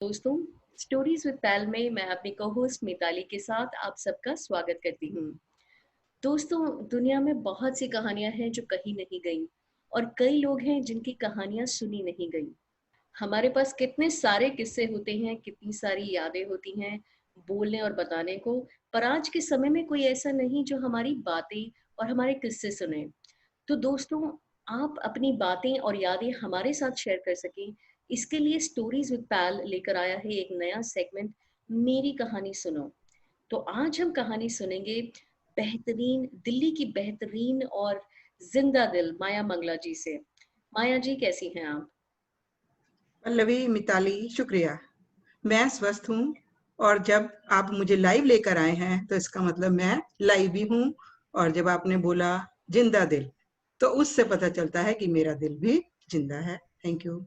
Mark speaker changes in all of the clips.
Speaker 1: दोस्तों, stories with पैल में मैं अपनी को-होस्ट मिताली के साथ आप सबका स्वागत करती हूँ। दोस्तों, दुनिया में बहुत सी कहानियाँ हैं जो कही नहीं गईं और कई लोग हैं जिनकी कहानियाँ सुनी नहीं गईं। हमारे पास कितने सारे किस्से होते हैं, कितनी सारी यादें होती हैं बोलने और बताने को, पर आज के समय में कोई ऐसा नहीं जो हमारी बातें और हमारे किस्से सुने। तो दोस्तों, आप अपनी बातें और यादें हमारे साथ शेयर कर सकें, इसके लिए स्टोरीज विद पैल लेकर आया है एक नया सेगमेंट, मेरी कहानी सुनो। तो आज हम कहानी सुनेंगे बेहतरीन दिल्ली की बेहतरीन और जिंदा दिल माया मंगला जी से। माया जी, कैसी हैं आप?
Speaker 2: पल्लवी, मिताली, शुक्रिया। मैं स्वस्थ हूँ और जब आप मुझे लाइव लेकर आए हैं तो इसका मतलब मैं लाइव भी हूँ। और जब आपने बोला जिंदा दिल, तो उससे पता चलता है कि मेरा दिल भी जिंदा है। Thank you.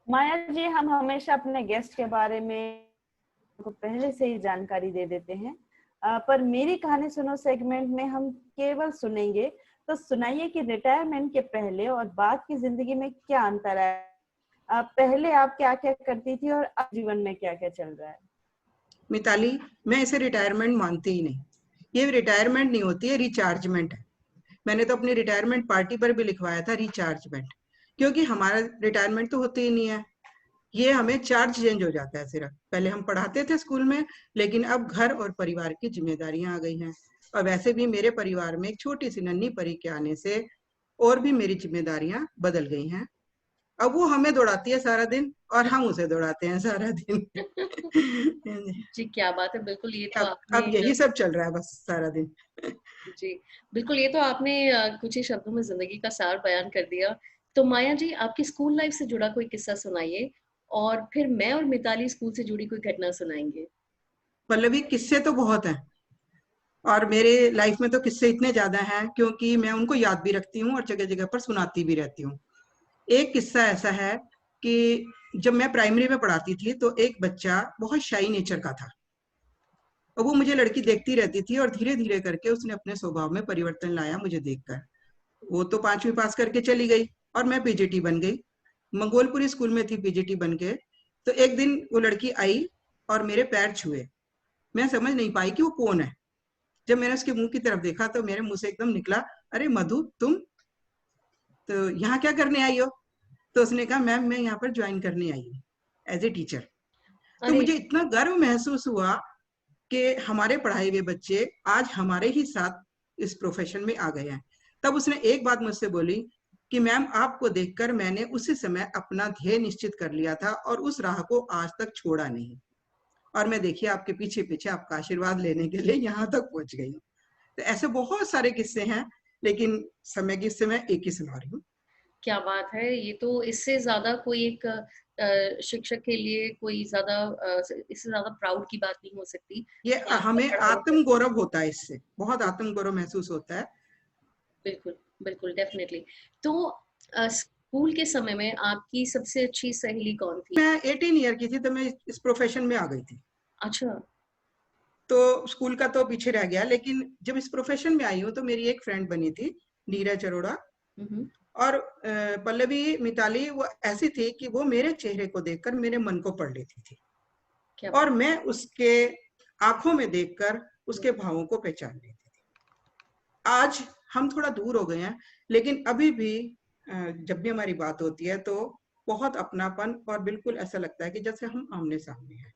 Speaker 3: माया जी, हम हमेशा अपने गेस्ट के बारे में को पहले से ही जानकारी दे देते हैं, पर मेरी कहानी सुनो सेगमेंट में हम केवल सुनेंगे। तो सुनाइए कि रिटायरमेंट के पहले और बाद की जिंदगी में क्या अंतर है। पहले आप क्या क्या करती थी और अब जीवन में क्या क्या चल रहा है।
Speaker 2: मिताली, मैं इसे रिटायरमेंट मानती ही नहीं। ये रिटायरमेंट नहीं होती है, रिचार्जमेंट है। मैंने तो अपनी रिटायरमेंट पार्टी पर भी लिखवाया था रिचार्जमेंट, क्योंकि हमारा रिटायरमेंट तो होती ही नहीं है। ये हमें चार्ज चेंज हो जाता है। सिर्फ पहले हम पढ़ाते थे स्कूल में, लेकिन अब घर और परिवार की जिम्मेदारियां आ गई हैं। और वैसे भी मेरे परिवार में एक छोटी सी नन्ही परी के आने से और भी मेरी जिम्मेदारियां बदल गई हैं। अब वो हमें दौड़ाती है सारा दिन और हम उसे दौड़ाते हैं सारा दिन।
Speaker 1: जी, क्या बात है। बिल्कुल, ये तो
Speaker 2: अब
Speaker 1: आपने
Speaker 2: यही सब चल रहा है बस सारा दिन।
Speaker 1: जी, बिल्कुल, ये तो आपने कुछ ही शब्दों में ज़िंदगी का सार बयान कर दिया। तो माया जी, आपकी स्कूल लाइफ़ से जुड़ा कोई किस्सा सुनाइए और फिर मैं और मिताली स्कूल से जुड़ी कोई घटना सुनाएँगे।
Speaker 2: पल्लवी, किस्से तो बहुत हैं और मेरे लाइफ में तो किस्से इतने ज्यादा हैं क्योंकि मैं उनको याद भी रखती हूँ और जगह जगह पर सुनाती भी रहती हूँ। एक किस्सा ऐसा है कि जब मैं प्राइमरी में पढ़ाती थी तो एक बच्चा बहुत शाई नेचर का था और वो मुझे लड़की देखती रहती थी और धीरे धीरे करके उसने अपने स्वभाव में परिवर्तन लाया मुझे देखकर। वो तो 5वीं पास करके चली गई और मैं पीजीटी बन गई। मंगोलपुरी स्कूल में थी पीजीटी बन के। तो एक दिन वो लड़की आई और मेरे पैर छुए। मैं समझ नहीं पाई कि वो कौन है। जब मैंने उसके मुंह की तरफ देखा तो मेरे मुंह से एकदम निकला, अरे मधु, तुम तो यहाँ क्या करने आई हो? तो उसने कहा, मैम मैं यहाँ पर ज्वाइन करने आई हूँ एज ए टीचर। तो
Speaker 1: अरे!
Speaker 2: मुझे इतना गर्व महसूस हुआ कि हमारे पढ़ाए हुए बच्चे आज हमारे ही साथ इस प्रोफेशन में आ गए हैं। तब उसने एक बात मुझसे बोली कि मैम, आपको देखकर मैंने उसी समय अपना ध्येय निश्चित कर लिया था और उस राह को आज तक छोड़ा नहीं। और मैं देखिए आपके पीछे पीछे आपका आशीर्वाद लेने के लिए यहाँ तक पहुंच गई हूँ। तो ऐसे बहुत सारे किस्से हैं, लेकिन समय की मैं एक ही सुना रही हूँ।
Speaker 1: क्या बात है! ये तो इससे ज़्यादा कोई एक शिक्षक के लिए कोई ज़्यादा इससे ज़्यादा प्राउड की बात नहीं हो सकती
Speaker 2: ये
Speaker 1: कि आपका
Speaker 2: हमें
Speaker 1: पढ़ाया हुआ
Speaker 2: आत्म गौरव होता है, इससे बहुत आत्म गौरव महसूस होता है।
Speaker 1: बिल्कुल, बिल्कुल, डेफ़िनिटली। तो स्कूल के समय में आपकी सबसे अच्छी सहेली कौन थी?
Speaker 2: मैं 18 ईयर की थी तो मैं इस प्रोफेशन में आ गई थी।
Speaker 1: अच्छा।
Speaker 2: तो स्कूल का तो पीछे रह गया, लेकिन जब इस प्रोफेशन में आई हूँ तो मेरी एक फ्रेंड बनी थी, नीरज अरोड़ा।
Speaker 1: हुँ, हुँ।
Speaker 2: और पल्लवी, मिताली, वो ऐसी थी कि वो मेरे चेहरे को देखकर मेरे मन को पढ़ लेती थी
Speaker 1: क्या
Speaker 2: और
Speaker 1: बात
Speaker 2: मैं उसके आंखों में देखकर
Speaker 1: है।
Speaker 2: उसके भावों को पहचान लेती थी। आज हम थोड़ा दूर हो गए हैं, लेकिन अभी भी जब भी हमारी बात होती है तो बहुत अपनापन और बिल्कुल ऐसा लगता है कि जैसे हम आमने सामने हैं।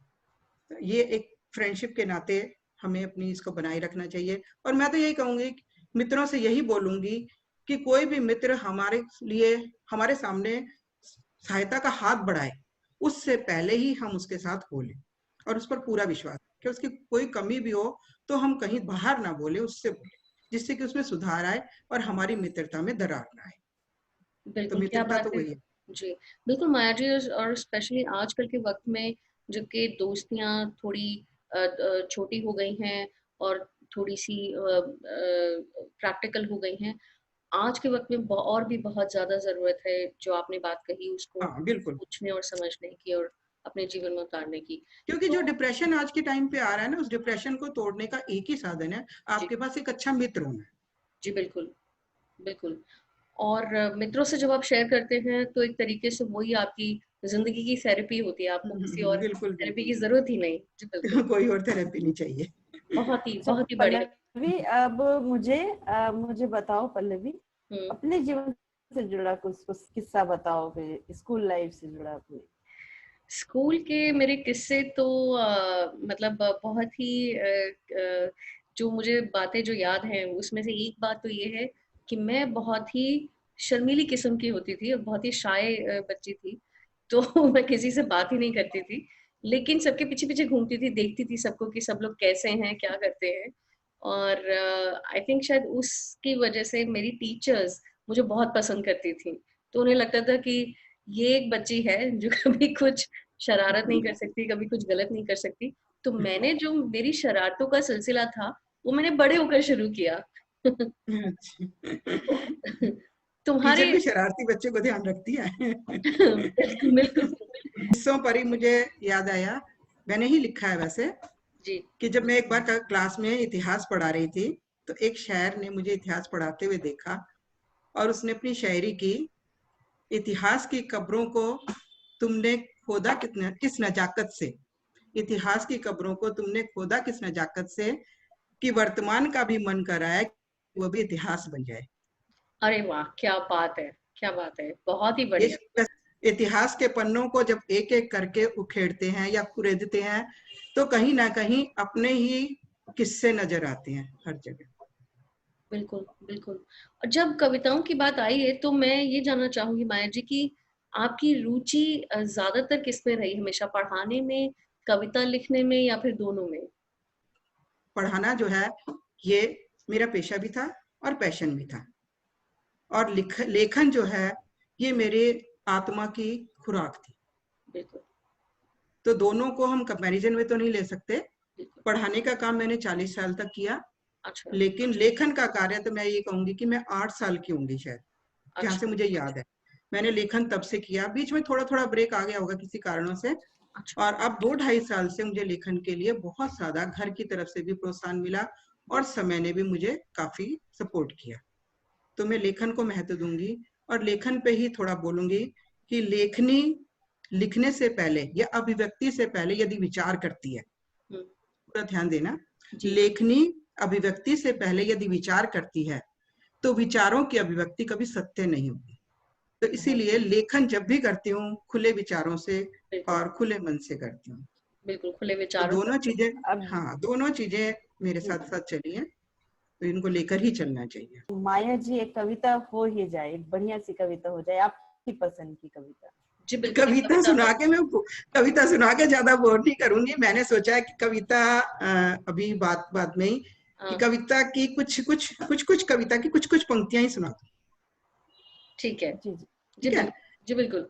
Speaker 2: तो ये एक फ्रेंडशिप के नाते हमें अपनी इसको बनाए रखना चाहिए। और मैं तो यही कहूंगी, मित्रों से यही बोलूंगी कि कोई भी मित्र हमारे लिए हमारे सामने सहायता का हाथ बढ़ाए, उससे पहले ही हम उसके साथ बोलें और उस पर पूरा विश्वास कि उसकी कोई कमी भी हो तो हम कहीं बाहर ना बोले, उससे बोले, जिससे कि उसमें सुधार आए और हमारी मित्रता में दरार ना आए। तो
Speaker 1: बिल्कुल, क्या
Speaker 2: मित्रता
Speaker 1: बात
Speaker 2: तो
Speaker 1: है।
Speaker 2: वही है।
Speaker 1: जी, बिल्कुल माया जी, और स्पेशली आजकल के वक़्त में जबकि दोस्तियाँ थोड़ी छोटी हो गई हैं और थोड़ी-सी प्रैक्टिकल हो गई हैं। आज के वक़्त में ब और भी बहुत ज़्यादा ज़रूरत है, जो आपने बात कही उसको
Speaker 2: हाँ, बिल्कुल।
Speaker 1: सोचने और समझने की और अपने जीवन में उतारने की।
Speaker 2: क्योंकि जो
Speaker 1: तो
Speaker 2: डिप्रेशन आज के टाइम पे आ रहा है ना, उस डिप्रेशन को तोड़ने का एक ही साधन है,
Speaker 1: जी,
Speaker 2: आपके पास एक अच्छा मित्र होना।
Speaker 1: जी बिल्कुल, बिल्कुल। और मित्रों से जब आप शेयर करते हैं तो एक तरीके से वही आपकी जिंदगी की थेरेपी होती है, आपको किसी और
Speaker 2: बिल्कुल
Speaker 1: थेरेपी की
Speaker 2: बिल्कुल।
Speaker 1: जरूरत ही नहीं। जी बिल्कुल।
Speaker 2: कोई और थेरेपी नहीं चाहिए।
Speaker 3: अच्छा
Speaker 1: बहुत ही बढ़िया।
Speaker 3: पल्लवी, अब मुझे बताओ पल्लवी,
Speaker 1: हम्म।
Speaker 3: अपने जीवन से जुड़ा कुछ कुछ किस्सा बताओ, फिर स्कूल लाइफ से जुड़ा कोई।
Speaker 1: स्कूल के मेरे किस्से तो मतलब बहुत ही जो मुझे बातें जो याद हैं उसमें से एक बात तो ये है कि मैं बहुत ही शर्मीली किस्म की होती थी और बहुत ही शाय बच्ची थी। तो मैं किसी से बात ही नहीं करती थी, लेकिन सबके पीछे पीछे घूमती थी, देखती थी सबको कि सब लोग कैसे हैं, क्या करते हैं। और आई थिंक शायद उसकी वजह से मेरी टीचर्स मुझे बहुत पसंद करती थी। तो उन्हें लगता था कि ये एक बच्ची है जो कभी कुछ शरारत नहीं कर सकती, कभी कुछ गलत नहीं कर सकती। तो मैंने जो मेरी शरारतों का सिलसिला था वो मैंने बड़े होकर शुरू किया।
Speaker 2: अच्छा।
Speaker 1: तुम्हारे
Speaker 2: टीचर भी शरारती बच्चे को ध्यान रखती है।
Speaker 1: बिल्कुल बिल्कुल।
Speaker 2: हिस्सों पर ही मुझे याद आया, मैंने ही लिखा है वैसे,
Speaker 1: जी
Speaker 2: कि जब मैं एक बार क्लास में इतिहास पढ़ा रही थी तो एक शायर ने मुझे इतिहास पढ़ाते हुए देखा और उसने अपनी शायरी की, इतिहास की कब्रों को तुमने खोदा किस नजाकत से, इतिहास की कब्रों को तुमने खोदा किस नजाकत से, कि वर्तमान का भी मन कर रहा है कि वो भी इतिहास बन जाए।
Speaker 1: अरे वाह, क्या बात है, क्या बात है, बहुत ही
Speaker 2: ये
Speaker 1: बढ़िया।
Speaker 2: इतिहास के पन्नों को जब एक एक करके उखेड़ते हैं या कुरेदते हैं तो कहीं ना कहीं अपने ही किस्से नजर आते हैं हर जगह।
Speaker 1: बिल्कुल बिल्कुल। और जब कविताओं की बात आई है तो मैं ये जानना चाहूंगी माया जी की आपकी रुचि ज्यादातर किस में रही, हमेशा पढ़ाने में, कविता लिखने में, या फिर दोनों में?
Speaker 2: पढ़ाना जो है ये मेरा पेशा भी था और पैशन भी था, और लेखन जो है ये मेरे आत्मा की खुराक थी।
Speaker 1: बिल्कुल
Speaker 2: तो दोनों को हम कंपैरिजन में तो नहीं ले सकते।
Speaker 1: बिल्कुल।
Speaker 2: पढ़ाने का काम मैंने 40 साल तक किया,
Speaker 1: अच्छा
Speaker 2: लेकिन लेखन का कार्य तो मैं ये कहूंगी कि मैं 8 साल की होंगी शायद, जहां से
Speaker 1: अच्छा
Speaker 2: मुझे याद है। मैंने लेखन तब से किया, बीच में थोड़ा थोड़ा ब्रेक आ गया होगा किसी कारणों से।
Speaker 1: अच्छा।
Speaker 2: और अब 2-2.5 साल से मुझे लेखन के लिए बहुत ज्यादा घर की तरफ से भी प्रोत्साहन मिला और समय ने भी मुझे काफी सपोर्ट किया। तो मैं लेखन को महत्व दूंगी और लेखन पे ही थोड़ा बोलूंगी कि लेखनी लिखने से पहले या अभिव्यक्ति से पहले यदि विचार करती है,
Speaker 1: हम्म।
Speaker 2: पूरा ध्यान देना,
Speaker 1: जी
Speaker 2: लेखनी अभिव्यक्ति से पहले यदि विचार करती है तो विचारों की अभिव्यक्ति कभी सत्य नहीं होगी। तो
Speaker 1: बहुत
Speaker 2: इसीलिए लेखन जब भी करती हूँ खुले विचारों से
Speaker 1: बिल्कुल
Speaker 2: और खुले मन से करती हूँ।
Speaker 1: बिल्कुल खुले
Speaker 2: तो
Speaker 1: विचारों
Speaker 2: दोनों
Speaker 1: से।
Speaker 2: चीजें,
Speaker 3: अब
Speaker 2: हाँ दोनों चीजें मेरे साथ साथ चली हैं, तो इनको लेकर ही चलना चाहिए।
Speaker 3: माया जी, एक कविता हो ही जाए, एक बढ़िया सी कविता हो जाए, आपकी पसंद की कविता।
Speaker 1: जी बिल्कुल, एक
Speaker 2: कविता
Speaker 1: कविता
Speaker 2: सुना
Speaker 1: हम।
Speaker 2: के मैं कविता सुना के ज्यादा बोर नहीं करूंगी। मैंने सोचा है कि कविता अभी बात बात में ही कि
Speaker 1: हाँ,
Speaker 2: कविता की कुछ कविता की कुछ पंक्तियां ही सुना दूं।
Speaker 1: ठीक है।
Speaker 3: जी जी।
Speaker 1: जी
Speaker 2: ठीक है।
Speaker 1: बिल्कुल। जी बिल्कुल।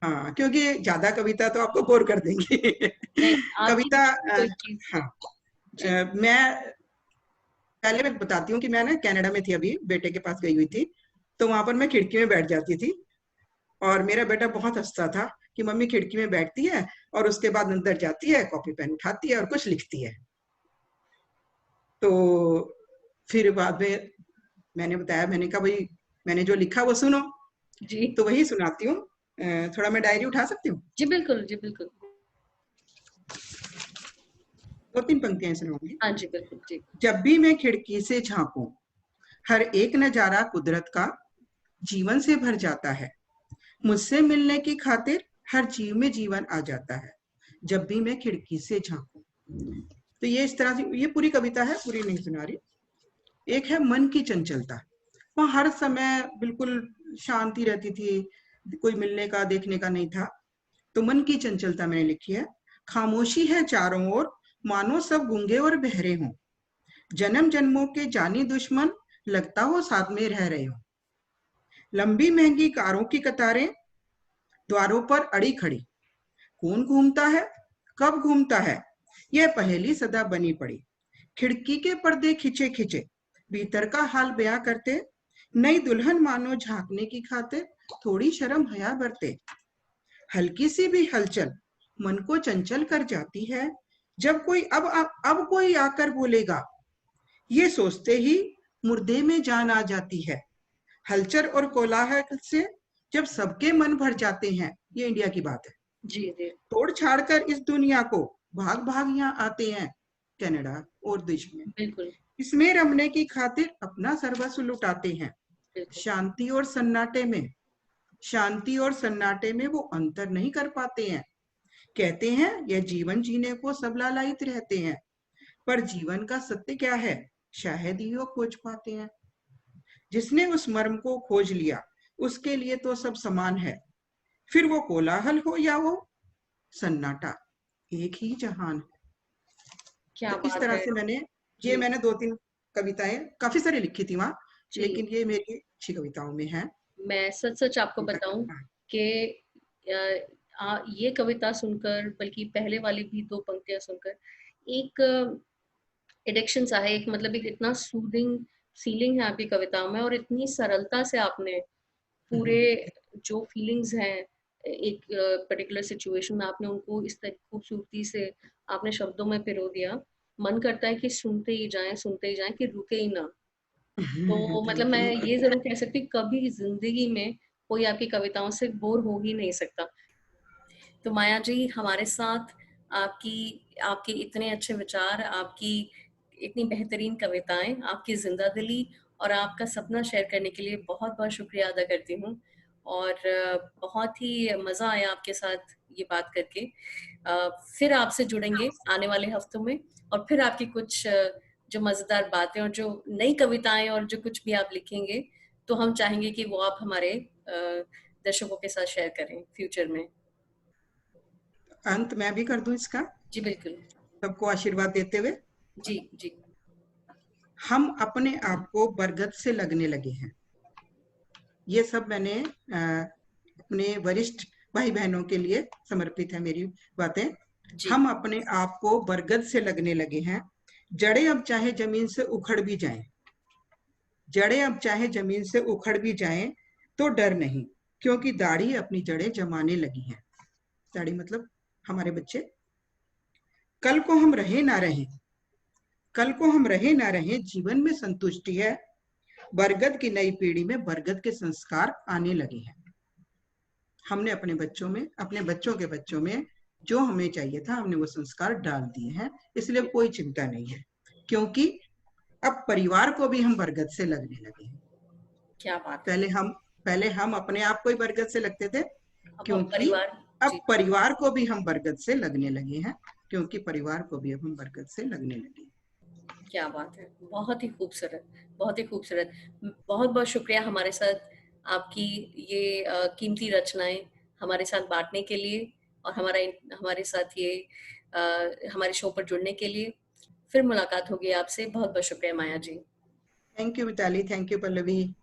Speaker 2: हाँ, क्योंकि ज्यादा कविता तो आपको बोर कर देंगी।
Speaker 1: नहीं, आपकी
Speaker 2: कविता
Speaker 1: लिखी हुई कोई चीज।
Speaker 2: हाँ,
Speaker 1: जी
Speaker 2: मैं पहले मैं बताती हूँ कि मैं ना कनाडा में थी, अभी बेटे के पास गई हुई थी। तो वहां पर मैं खिड़की में बैठ जाती थी और मेरा बेटा बहुत हंसता था कि मम्मी खिड़की में बैठती है और उसके बाद अंदर जाती है, कॉपी पेन उठाती है और कुछ लिखती है। तो फिर बाद में मैंने बताया, मैंने कहा भाई मैंने जो लिखा वो सुनो।
Speaker 1: जी
Speaker 2: तो वही सुनाती हूँ। थोड़ा मैं डायरी उठा सकती हूँ?
Speaker 1: जी बिल्कुल। जी बिल्कुल।
Speaker 2: 2-3 पंक्तियां सुनाऊंगी।
Speaker 1: हाँ जी बिल्कुल। जी
Speaker 2: जब भी मैं खिड़की से झांकूं, हर एक नजारा कुदरत का जीवन से भर जाता है। मुझसे मिलने की खातिर हर जीव में जीवन आ जाता है, जब भी मैं खिड़की से झांकूं। तो ये इस तरह से, ये पूरी कविता है, पूरी नहीं सुना रही। एक है मन की चंचलता। वहां हर समय बिल्कुल शांति रहती थी, कोई मिलने का देखने का नहीं था। तो मन की चंचलता मैंने लिखी है। खामोशी है चारों ओर, मानो सब गूंगे और बहरे हों। जन्म जन्मों के जानी दुश्मन, लगता हो साथ में रह रहे हो। लंबी महंगी कारों की कतारें द्वारों पर अड़ी खड़ी, कौन घूमता है, कब घूमता है, यह पहेली सदा बनी पड़ी। खिड़की के पर्दे खिंचे खिंचे, भीतर का हाल बयां करते, नई दुल्हन मानो झांकने की खातिर थोड़ी शर्म हया बरते। हल्की सी भी हलचल मन को चंचल कर जाती है, जब कोई अब कोई आकर बोलेगा, ये सोचते ही मुर्दे में जान आ जाती है। हलचल और कोलाहल से जब सबके मन भर जाते हैं, ये इंडिया की बात है,
Speaker 1: जी जी
Speaker 2: तोड़ छाड़ कर इस दुनिया को भाग भाग यहाँ आते हैं कनाडा और देश में,
Speaker 1: बिल्कुल
Speaker 2: इसमें रमने की खातिर अपना सर्वस्व लुटाते हैं।
Speaker 1: बिल्कुल।
Speaker 2: शांति और सन्नाटे में, शांति और सन्नाटे में वो अंतर नहीं कर पाते हैं। कहते हैं यह जीवन जीने को सब लालायित रहते हैं, पर जीवन का सत्य क्या है शायद ही वो खोज पाते हैं। जिसने उस मर्म को खोज लिया उसके लिए तो सब समान है, फिर वो कोलाहल हो या वो सन्नाटा, एक ही जहान है।
Speaker 1: क्या
Speaker 2: तो इस
Speaker 1: बात
Speaker 2: तरह
Speaker 1: है।
Speaker 2: से
Speaker 1: जी
Speaker 2: मैंने 2-3 कविताएं काफी सारी लिखी थी वहां,
Speaker 1: जी।
Speaker 2: लेकिन ये मेरी अच्छी कविताओं में है।
Speaker 1: मैं सच सच आपको बताऊं कि ये कविता सुनकर, बल्कि पहले वाली भी दो पंक्तियां सुनकर, एक एडिक्शन सा है, एक मतलब एक इतना सूदिंग फीलिंग है आपकी कविताओं में, और इतनी सरलता से आपने पूरे जो फीलिंग्स हैं एक पर्टिकुलर सिचुएशन में, आपने उनको इस तरह खूबसूरती से आपने शब्दों में पिरो दिया। मन करता है कि सुनते ही जाएं, कि रुके ही ना। तो मतलब
Speaker 2: थैंक
Speaker 1: मैं
Speaker 2: यू।
Speaker 1: ये ज़रूर कह सकती हूँ, कभी ज़िंदगी में कोई आपकी कविताओं से बोर हो ही नहीं सकता। तो माया जी, हमारे साथ आपकी आपके इतने अच्छे विचार, आपकी इतनी बेहतरीन कविताएँ, आपकी ज़िंदा-दिली और आपका सपना शेयर करने के लिए बहुत-बहुत शुक्रिया अदा करती हूँ। और बहुत ही मज़ा आया आपके साथ ये बात करके। फिर आपसे जुड़ेंगे आने वाले हफ्तों में, और फिर आपकी कुछ जो मज़ेदार बातें और जो नई कविताएँ और जो कुछ भी आप लिखेंगे, तो हम चाहेंगे कि वो आप हमारे दर्शकों के साथ शेयर करें फ्यूचर में।
Speaker 2: अंत मैं भी कर दूं इसका,
Speaker 1: जी, बिल्कुल।
Speaker 2: सबको आशीर्वाद देते हुए।
Speaker 1: जी, जी।
Speaker 2: हम अपने आप को बरगद से लगने लगे हैं। ये सब मैंने अपने वरिष्ठ भाई बहनों के लिए समर्पित है मेरी बातें।
Speaker 1: जी,
Speaker 2: हम अपने आप को बरगद से लगने लगे हैं, जड़ें अब चाहे जमीन से उखड़ भी जाएं, जड़ें अब चाहे जमीन से उखड़ भी जाएं तो डर नहीं, क्योंकि दाढ़ी अपनी जड़ें जमाने लगी हैं। दाढ़ी मतलब हमारे बच्चे। कल को हम रहे ना रहें, कल को हम रहे ना रहें, जीवन में संतुष्टि है। बरगद की नई पीढ़ी में बरगद के संस्कार आने लगे हैं। हमने अपने बच्चों में, अपने बच्चों के बच्चों में जो हमें चाहिए था हमने वो संस्कार डाल दिए हैं, इसलिए कोई चिंता नहीं है, क्योंकि अब परिवार को भी हम बरगद से लगने लगे हैं।
Speaker 1: क्या बात है।
Speaker 2: पहले हम अपने आप को ही बरगद से लगते थे,
Speaker 1: अब हम
Speaker 2: क्योंकि
Speaker 1: परिवार।
Speaker 2: अब
Speaker 1: जी,
Speaker 2: परिवार को भी हम बरगद से लगने लगे हैं, क्योंकि परिवार को भी अब हम बरगद से लगने लगे हैं।
Speaker 1: क्या बात है। बहुत ही खूबसूरत, बहुत ही खूबसूरत। बहुत-बहुत शुक्रिया हमारे साथ आपकी ये कीमती रचनाएँ हमारे साथ बाँटने के लिए, और हमारे साथ ये हमारे शो पर जुड़ने के लिए। फिर मुलाकात होगी आपसे। बहुत-बहुत शुक्रिया Maya ji.
Speaker 2: Thank you Mitali, thank you Pallavi.